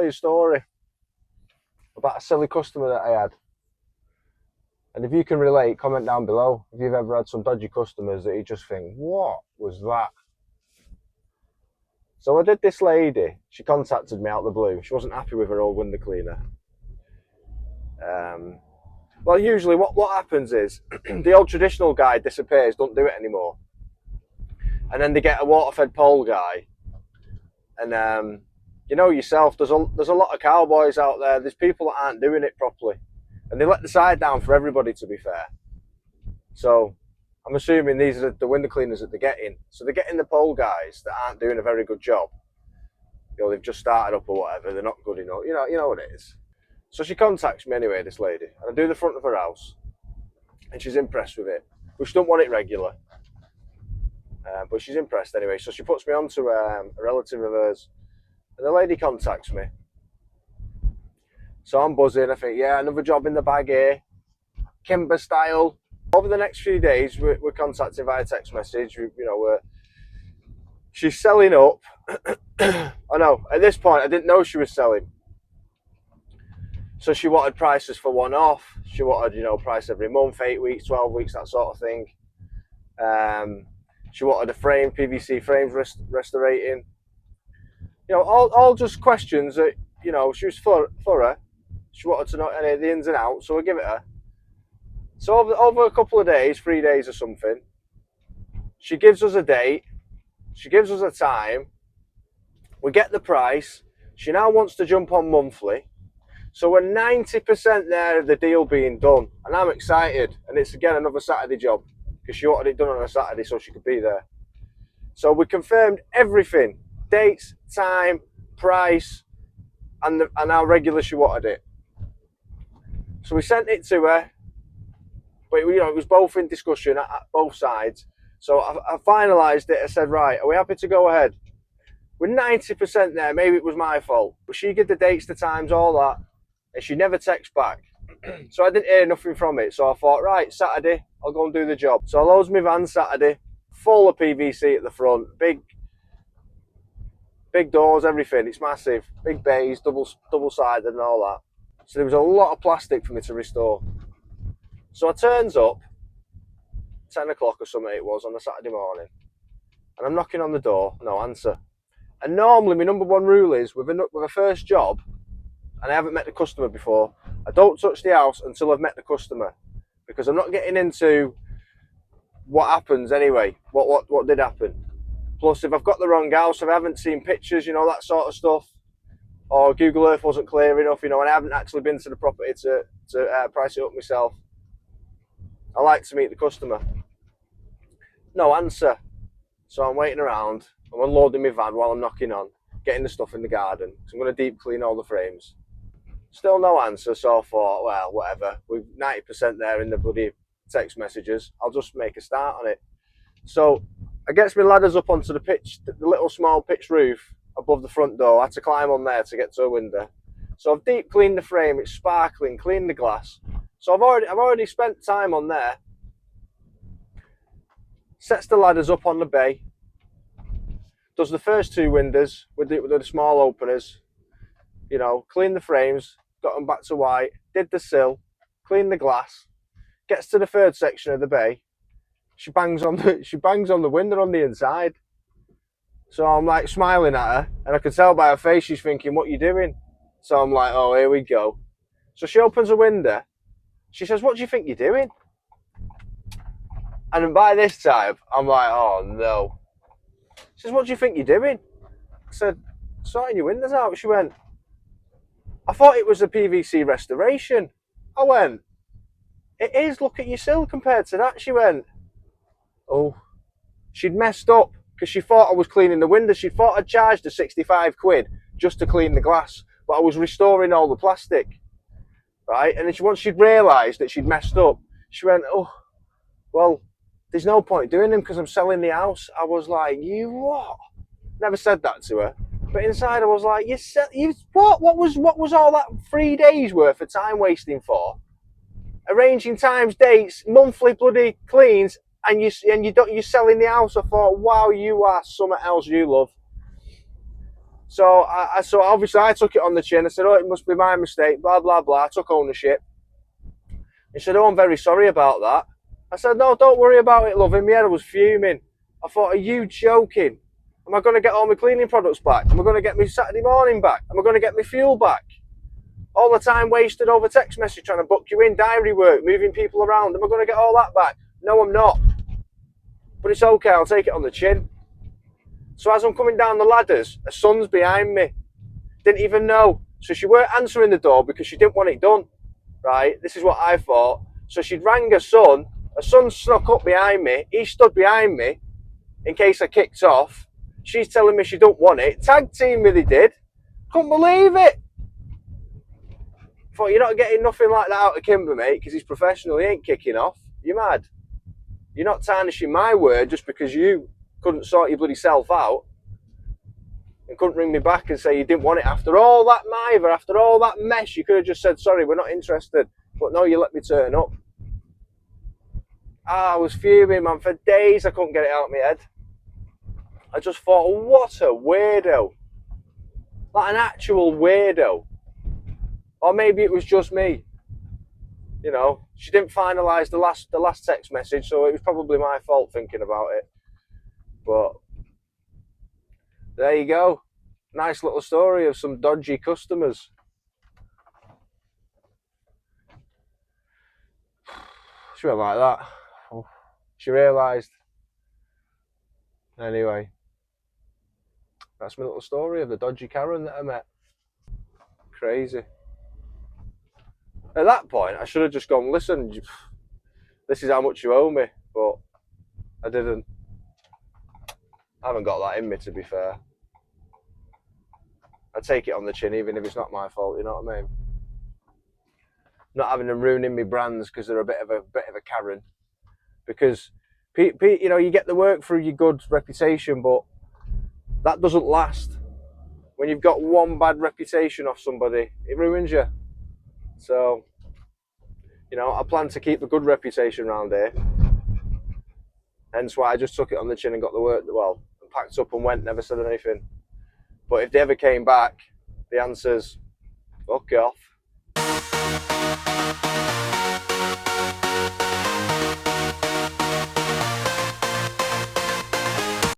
you a story about a silly customer that I had. And if you can relate, comment down below if you've ever had some dodgy customers that you just think, what was that? So I did this lady, she contacted me out of the blue. She wasn't happy with her old window cleaner. Well, usually what happens is the old traditional guy disappears, don't do it anymore. And then they get a water-fed pole guy. And you know yourself, there's a lot of cowboys out there. There's people that aren't doing it properly. And they let the side down for everybody, to be fair. So I'm assuming these are the window cleaners that they're getting. So they're getting the pole guys that aren't doing a very good job. You know, they've just started up or whatever. They're not good enough. You know what it is. So she contacts me anyway, this lady. And I do the front of her house. And she's impressed with it. But she don't want it regular. But she's impressed anyway. So she puts me on to a relative of hers. And the lady contacts me. So I'm buzzing. I think, yeah, another job in the bag here. Kimber style. Over the next few days, we're contacting via text message. She's selling up. I know, at this point, I didn't know she was selling. So she wanted prices for one-off. She wanted, price every month, 8 weeks, 12 weeks, that sort of thing. She wanted a frame, PVC frames restorating. All just questions that, she was thorough. She wanted to know any of the ins and outs, so I give it her. So over a couple of days, 3 days or something, she gives us a date. She gives us a time. We get the price. She now wants to jump on monthly. So we're 90% there of the deal being done. And I'm excited. And it's, again, another Saturday job. Because she wanted it done on a Saturday so she could be there. So we confirmed everything. Dates, time, price, and how regular she wanted it. So we sent it to her. But it was both in discussion at both sides. So I finalised it. I said, right, are we happy to go ahead? We're 90% there. Maybe it was my fault. But she gave the dates, the times, all that. And she never texts back. So I didn't hear nothing from it. So I thought, right, Saturday, I'll go and do the job. So I loads my van Saturday, full of PVC at the front. Big doors, everything. It's massive. Big bays, double-sided and all that. So there was a lot of plastic for me to restore. So I turns up, 10 o'clock or something it was, on a Saturday morning. And I'm knocking on the door, no answer. And normally my number one rule is, with a first job, and I haven't met the customer before, I don't touch the house until I've met the customer. Because I'm not getting into what happens anyway, what did happen. Plus, if I've got the wrong house, if I haven't seen pictures, that sort of stuff, or Google Earth wasn't clear enough, and I haven't actually been to the property to price it up myself, I like to meet the customer. No answer. So I'm waiting around. I'm unloading my van while I'm knocking on, getting the stuff in the garden. So I'm going to deep clean all the frames. Still no answer, so I thought, well, whatever. We're 90% there in the bloody text messages. I'll just make a start on it. So I get my ladders up onto the little small pitch roof above the front door. I had to climb on there to get to a window. So I've deep cleaned the frame. It's sparkling, cleaned the glass. So I've already spent time on there. Sets the ladders up on the bay. Does the first two windows with the small openers. Clean the frames. Got them back to white. Did the sill. Cleaned the glass. Gets to the third section of the bay. She bangs on the window on the inside. So I'm like smiling at her, and I can tell by her face she's thinking, "What are you doing?" So I'm like, "Oh, here we go." So she opens a window. She says, "What do you think you're doing?" And by this time, I'm like, "Oh no." She says, "What do you think you're doing?" I said, "Sorting your windows out." She went, "I thought it was a PVC restoration." I went, "It is, look at your sill compared to that." She went, "Oh." She'd messed up because she thought I was cleaning the windows. She thought I'd charged her 65 quid just to clean the glass, but I was restoring all the plastic. Right? And then once she'd realised that she'd messed up, she went, "Oh, well, there's no point doing them because I'm selling the house." I was like, "You what?" Never said that to her. But inside I was like, you what? What was all that 3 days worth of time wasting for? Arranging times, dates, monthly bloody cleans, and you're selling the house. I thought, wow, you are something else, you love. So so obviously I took it on the chin. I said, oh, it must be my mistake, blah, blah, blah. I took ownership. He said, oh, I'm very sorry about that. I said, no, don't worry about it, love. In my head, I was fuming. I thought, are you joking? Am I going to get all my cleaning products back? Am I going to get my Saturday morning back? Am I going to get my fuel back? All the time wasted over text message trying to book you in, diary work, moving people around. Am I going to get all that back? No, I'm not. But it's okay, I'll take it on the chin. So as I'm coming down the ladders, her son's behind me. Didn't even know. So she weren't answering the door because she didn't want it done. Right? This is what I thought. So she'd rang her son. Her son snuck up behind me. He stood behind me in case I kicked off. She's telling me she don't want it. Tag team me they did. Couldn't believe it. Thought, you're not getting nothing like that out of Kimber, mate, because he's professional. He ain't kicking off. You're mad. You're not tarnishing my word just because you couldn't sort your bloody self out and couldn't ring me back and say you didn't want it after all that miver, after all that mess. You could have just said, sorry, we're not interested. But no, you let me turn up. I was fuming, man. For days I couldn't get it out of my head. I just thought, what a weirdo. Like an actual weirdo. Or maybe it was just me. You know, she didn't finalise the last text message, so it was probably my fault thinking about it. But there you go. Nice little story of some dodgy customers. She went like that. She realised. Anyway, that's my little story of the dodgy Karen that I met. Crazy. At that point, I should have just gone, listen, this is how much you owe me. But I didn't. I haven't got that in me, to be fair. I take it on the chin, even if it's not my fault. You know what I mean? Not having them ruining me brands because they're a bit of a Karen. Because you know, you get the work through your good reputation, but that doesn't last. When you've got one bad reputation off somebody, it ruins you. So, you know, I plan to keep a good reputation around here. Hence why I just took it on the chin and got the work, well, packed up and went, never said anything. But if they ever came back, the answer's, fuck off.